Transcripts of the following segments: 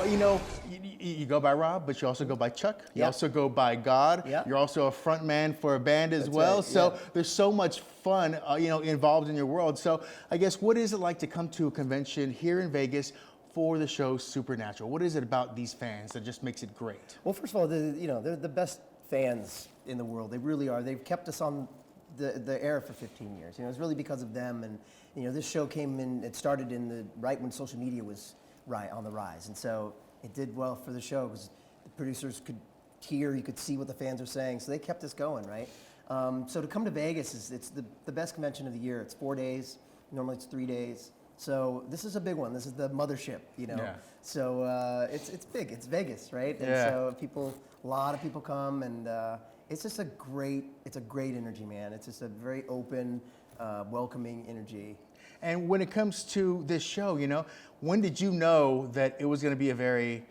you know, you go by Rob, but you also go by Chuck. You also go by God. You're also a front man for a band as well. Right. So there's so much fun, you know, involved in your world. So I guess, what is it like to come to a convention here in Vegas for the show Supernatural? What is it about these fans that just makes it great? Well, first of all, they're the best fans in the world. They really are. They've kept us on the air for 15 years. You know, it's really because of them. And you know, this show came in. It started in right when social media was on the rise, and so it did well for the show because the producers could hear, you could see what the fans are saying. So they kept us going, right? So to come to Vegas it's the best convention of the year. It's 4 days. Normally it's 3 days. So this is a big one. This is the mothership, you know. Yeah. So it's big. It's Vegas, right? And so a lot of people come, and it's just a great energy, man. It's just a very open, welcoming energy. And when it comes to this show, you know, when did you know that it was going to be a very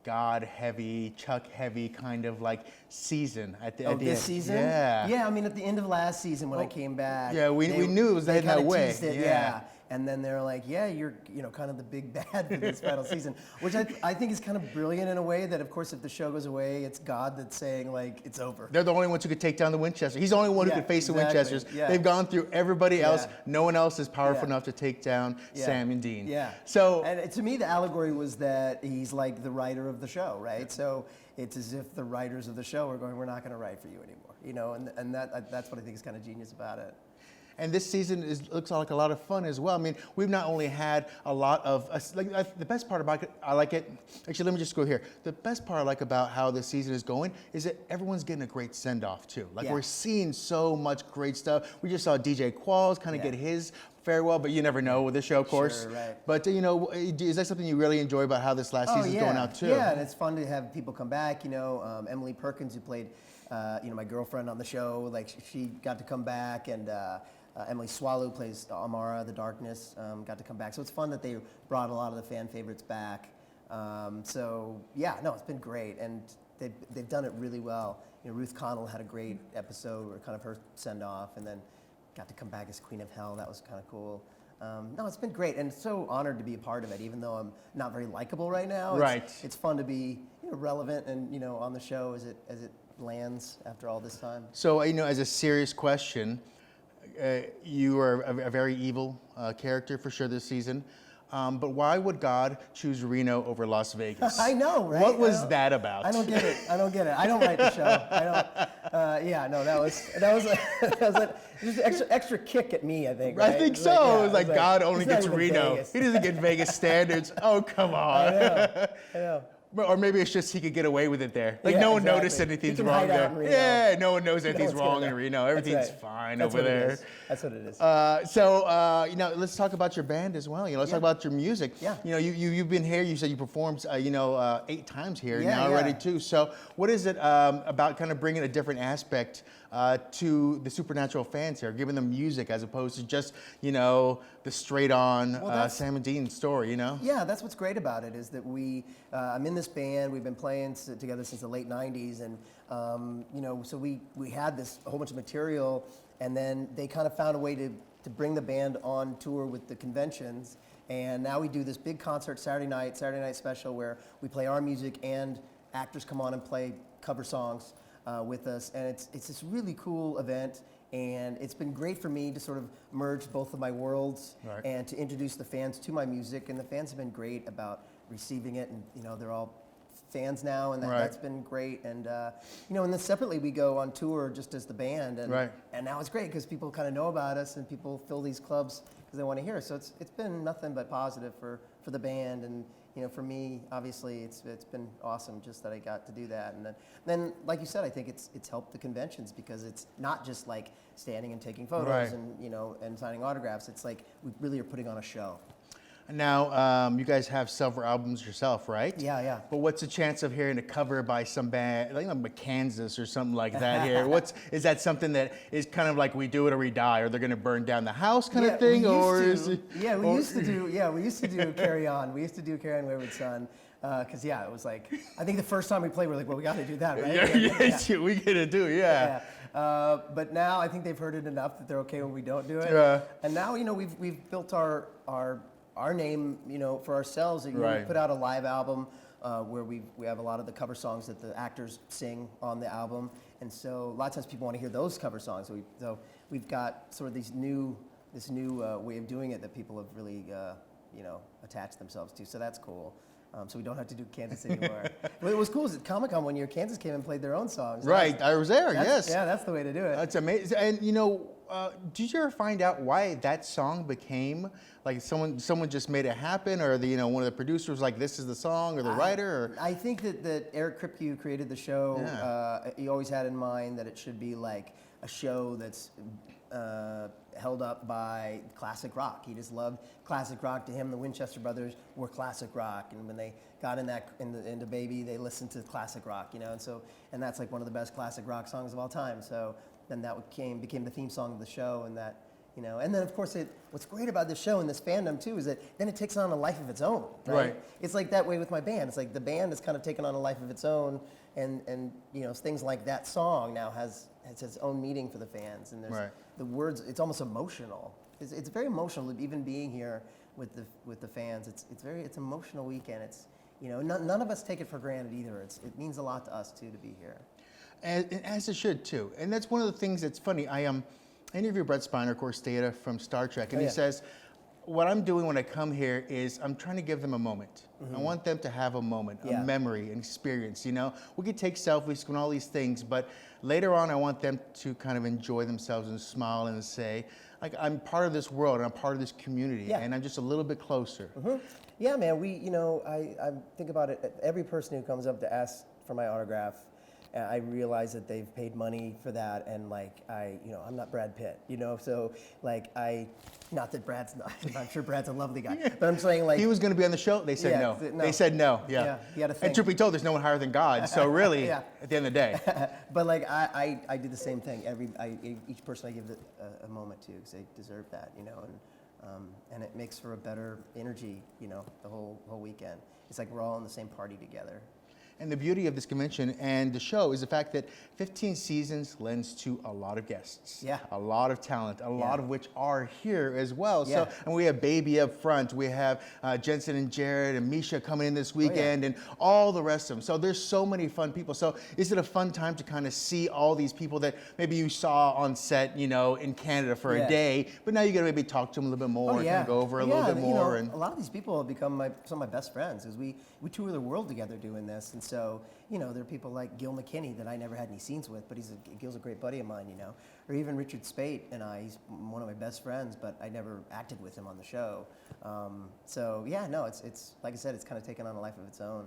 God-heavy, Chuck-heavy kind of like season at the end? This season? Yeah, I mean, at the end of last season when I came back. Yeah, we knew it was heading that way. Yeah. And then they're like, yeah, you're kind of the big bad for this final season, which I think is kind of brilliant in a way that, of course, if the show goes away, it's God that's saying, like, it's over. They're the only ones who could take down the Winchester. He's the only one who could face the Winchesters. They've gone through everybody else. No one else is powerful enough to take down Sam and Dean. So, and to me, the allegory was that he's like the writer of the show, right? So it's as if the writers of the show are going, we're not going to write for you anymore, you know, and that's what I think is kind of genius about it. And this season looks like a lot of fun as well. I mean, we've not only had a lot of, the best part about it, I like it, actually let me just go here. The best part I like about how this season is going is that everyone's getting a great send-off too. Like we're seeing so much great stuff. We just saw DJ Qualls kind of get his farewell, but you never know with the show, of course. Sure, right. But you know, is that something you really enjoy about how this last season is going out too? Yeah, and it's fun to have people come back. You know, Emily Perkins, who played, you know, my girlfriend on the show, like she got to come back, and Emily Swallow plays Amara, the Darkness, got to come back. So it's fun that they brought a lot of the fan favorites back. So yeah, no, it's been great, and they've done it really well. You know, Ruth Connell had a great episode, or kind of her send off, and then got to come back as Queen of Hell. That was kind of cool. No, it's been great, and so honored to be a part of it. Even though I'm not very likable right now, it's fun to be, you know, relevant and, you know, on the show as it lands after all this time. So, you know, as a serious question. You are a very evil character for sure this season, but why would God choose Reno over Las Vegas? I know, right? What was that about? I don't get it. I don't write the show. That was just an extra kick at me, I think. Right? I think so. It was like God only gets Reno. Vegas. He doesn't get Vegas standards. Oh, come on. I know. Or maybe it's just he could get away with it there. Like no one noticed anything's wrong there. Yeah, no one knows anything's wrong in Reno. Everything's fine over there. That's what it is. You know, let's talk about your band as well. You know, let's talk about your music. Yeah. You know, you've been here. You said you performed, 8 times here now already too. So what is it about kind of bringing a different aspect to the Supernatural fans here, giving them music as opposed to just, you know, the straight on Sam and Dean story, you know? Yeah, that's what's great about it is that I'm in this band, we've been playing together since the late 90s, and you know, so we had this whole bunch of material, and then they kind of found a way to bring the band on tour with the conventions, and now we do this big concert Saturday night special where we play our music and actors come on and play cover songs with us, and it's this really cool event, and it's been great for me to sort of merge both of my worlds and to introduce the fans to my music, and the fans have been great about receiving it, and you know, they're all fans now, and that's been great, and you know, and then separately we go on tour just as the band, and now it's great because people kind of know about us, and people fill these clubs because they want to hear us. So it's been nothing but positive for the band, and you know, for me, obviously, it's been awesome just that I got to do that. And then like you said, I think it's helped the conventions because it's not just like standing and taking photos and, you know, and signing autographs. It's like we really are putting on a show. Now, you guys have several albums yourself, right? Yeah. But what's the chance of hearing a cover by some band, like Kansas or something like that here? Is that something that is kind of like we do it or we die, or they're going to burn down the house kind of thing? We used to do Carry On. We used to do Carry On Wayward Son. Because it was like, I think the first time we played, we're like, well, we got to do that, right? We get to do it, but now I think they've heard it enough that they're okay when we don't do it. And now, you know, we've built our name, you know, for ourselves. You know, we put out a live album where we have a lot of the cover songs that the actors sing on the album, and so a lot of times people want to hear those cover songs. So we've got sort of this new way of doing it that people have really attached themselves to. So that's cool. So we don't have to do Kansas anymore. What was cool is at Comic-Con one year, Kansas came and played their own songs. Right, I was there, yes. Yeah, that's the way to do it. That's amazing. And did you ever find out why that song became, like someone just made it happen, or one of the producers was like, this is the song, or the writer? Or? I think that Eric Kripke, who created the show, he always had in mind that it should be like a show that's held up by classic rock. He just loved classic rock. To him, the Winchester Brothers were classic rock, and when they got into Baby, they listened to classic rock, and that's like one of the best classic rock songs of all time. So then that became the theme song of the show, and that, and then of course what's great about this show and this fandom too is that then it takes on a life of its own. Right. It's like that way with my band. It's like the band has kind of taken on a life of its own, and things like that song now has its own meaning for the fans, and there's the words. It's almost emotional. It's very emotional even being here with the fans. It's an emotional weekend. It's none of us take it for granted either. It means a lot to us too to be here. And as it should too. And that's one of the things that's funny. I interviewed Brett Spiner, of course, Data from Star Trek, and he says, what I'm doing when I come here is I'm trying to give them a moment. Mm-hmm. I want them to have a moment, a memory, an experience. We could take selfies and all these things, but later on I want them to kind of enjoy themselves and smile and say, like, I'm part of this world and I'm part of this community, and I'm just a little bit closer. Mm-hmm. Yeah, man, I think about it. Every person who comes up to ask for my autograph, I realize that they've paid money for that, and I'm not Brad Pitt, so not that Brad's not, I'm sure Brad's a lovely guy, but I'm saying he was going to be on the show, they said no. They said no, he had a thing. And truth be told, there's no one higher than God, so really, at the end of the day. But I do the same thing, each person I give a moment to, because they deserve that, and it makes for a better energy, the whole weekend. It's like we're all in the same party together. And the beauty of this convention and the show is the fact that 15 seasons lends to a lot of guests, a lot of talent, a lot of which are here as well. So, and we have Baby up front, we have Jensen and Jared and Misha coming in this weekend, and all the rest of them. So there's so many fun people. So is it a fun time to kind of see all these people that maybe you saw on set, in Canada for a day, but now you got to maybe talk to them a little bit more, and kind of go over a little bit more. And a lot of these people have become some of my best friends, because we tour the world together doing this, and so, there are people like Gil McKinney that I never had any scenes with, but Gil's a great buddy of mine, or even Richard Spate and he's one of my best friends, but I never acted with him on the show. It's like I said, it's kind of taken on a life of its own.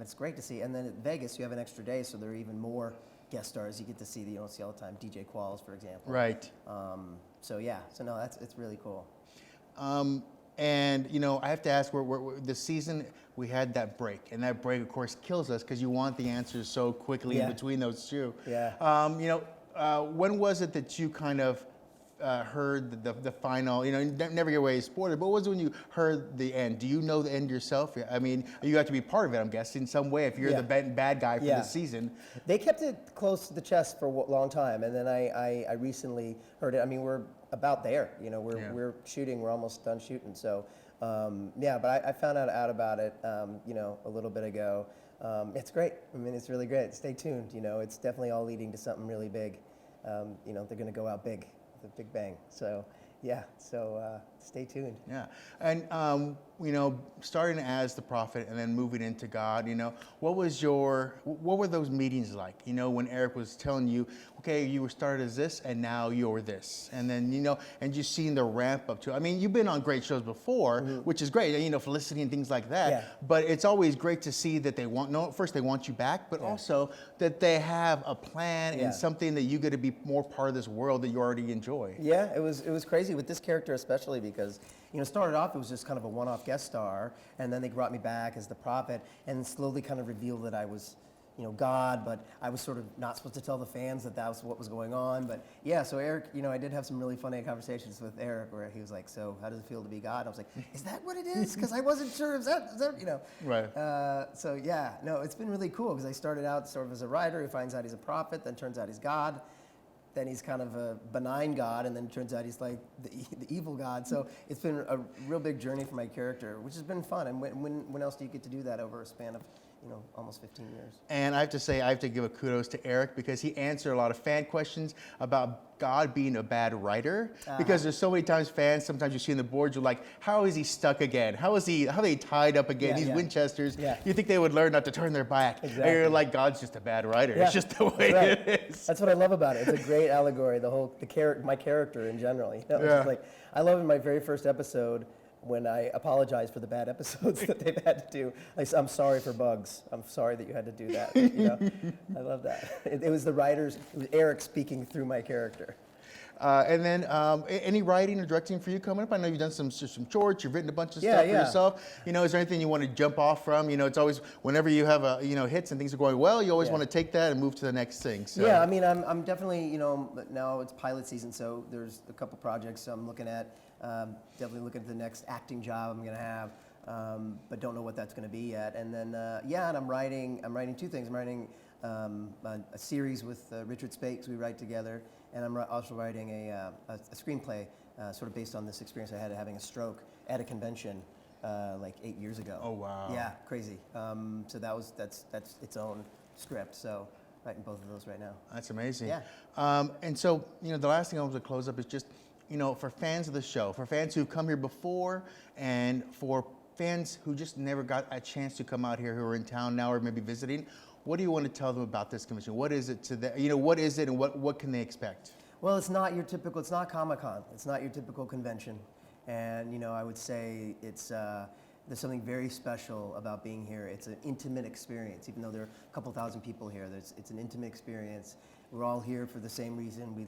It's great to see. And then at Vegas, you have an extra day, so there are even more guest stars you get to see that you don't see all the time. DJ Qualls, for example. Right. It's really cool. And, I have to ask, this season, we had that break. And that break, of course, kills us because you want the answers so quickly in between those two. Yeah. When was it that you kind of heard the final, never get away spoiled, but what was it when you heard the end? Do you know the end yourself? I mean, you have to be part of it, I'm guessing, in some way, if you're the bad guy for the season. They kept it close to the chest for a long time, and then I recently heard it. I mean, we're about there, we're shooting, we're almost done shooting, so but I found out about it, a little bit ago. It's great. I mean, it's really great. Stay tuned. It's definitely all leading to something really big. They're going to go out big, the big bang. So, stay tuned. Yeah, and starting as the prophet and then moving into God. What were those meetings like? When Eric was telling you, okay, you were started as this, and now you're this, and then and just seeing the ramp up to. I mean, you've been on great shows before, which is great. Felicity and things like that. Yeah. But it's always great to see that they first they want you back, but also that they have a plan and something that you get to be more part of this world that you already enjoy. Yeah, it was crazy with this character especially because started off it was just kind of a one-off guest star, and then they brought me back as the prophet, and slowly kind of revealed that I was God, but I was sort of not supposed to tell the fans that was what was going on. But so Eric, I did have some really funny conversations with Eric where he was like, so how does it feel to be God? I was like, is that what it is? Because I wasn't sure. Is that Right. It's been really cool because I started out sort of as a writer who finds out he's a prophet, then turns out he's God. then he's kind of a benign god, and then it turns out he's like the evil god. So it's been a real big journey for my character, which has been fun. And when else do you get to do that over a span of, almost 15 years? And I have to say, I have to give a kudos to Eric because he answered a lot of fan questions about God being a bad writer. Because there's so many times fans, sometimes you see on the boards, you're like, how is he stuck again? How are they tied up again? These Winchesters, you think they would learn not to turn their back. Exactly. And you're like, God's just a bad writer. It's just the way it is. That's what I love about it. It's a great allegory, my character in general. It's just like, I love in my very first episode, when I apologize for the bad episodes that they've had to do. I'm sorry for Bugs. I'm sorry that you had to do that. I love that. It was the writers, it was Eric speaking through my character. And then any writing or directing for you coming up? I know you've done some shorts, you've written a bunch of stuff for yourself. Is there anything you want to jump off from? It's always, whenever you have hits and things are going well, you always want to take that and move to the next thing. So. Yeah, I mean, I'm definitely, now it's pilot season, so there's a couple projects I'm looking at. Definitely looking at the next acting job I'm going to have, but don't know what that's going to be yet. And then, and I'm writing two things. I'm writing a series with Richard Spate, because we write together, and I'm also writing a screenplay sort of based on this experience I had having a stroke at a convention like 8 years ago. Oh, wow. Yeah, crazy. So that's its own script. So writing both of those right now. That's amazing. Yeah. And so, the last thing I want to close up is just, for fans of the show, for fans who've come here before, and for fans who just never got a chance to come out here, who are in town now or maybe visiting, what do you want to tell them about this convention? What is it to them? What is it, and what can they expect? Well, it's not Comic-Con. It's not your typical convention. And, I would say there's something very special about being here. It's an intimate experience, even though there are a couple thousand people here. It's an intimate experience. We're all here for the same reason.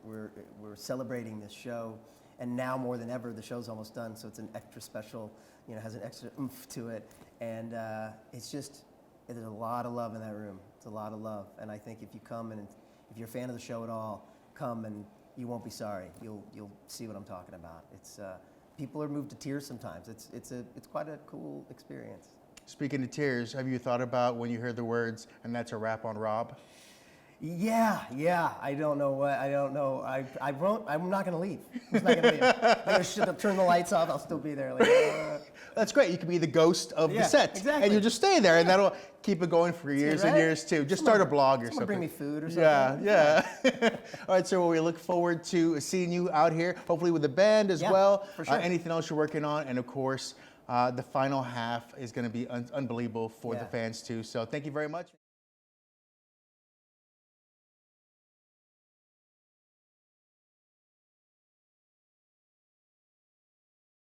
We're celebrating this show, and now more than ever, the show's almost done, so it's an extra special, has an extra oomph to it, and there's a lot of love in that room. It's a lot of love, and I think if you come and if you're a fan of the show at all, come and you won't be sorry. You'll see what I'm talking about. It's people are moved to tears sometimes. It's quite a cool experience. Speaking of tears, have you thought about when you heard the words, "and that's a wrap on Rob"? Yeah. I don't know. I'm not going to leave. I'm just not going to leave. I'm going to turn the lights off. I'll still be there. That's great. You can be the ghost of the set. Exactly. And you just stay there, and that'll keep it going for years and years, too. Just start a blog or something. Bring me food or something. Yeah. All right, so we look forward to seeing you out here, hopefully with the band as well. For sure. Anything else you're working on, and of course, the final half is going to be unbelievable for the fans, too. So thank you very much.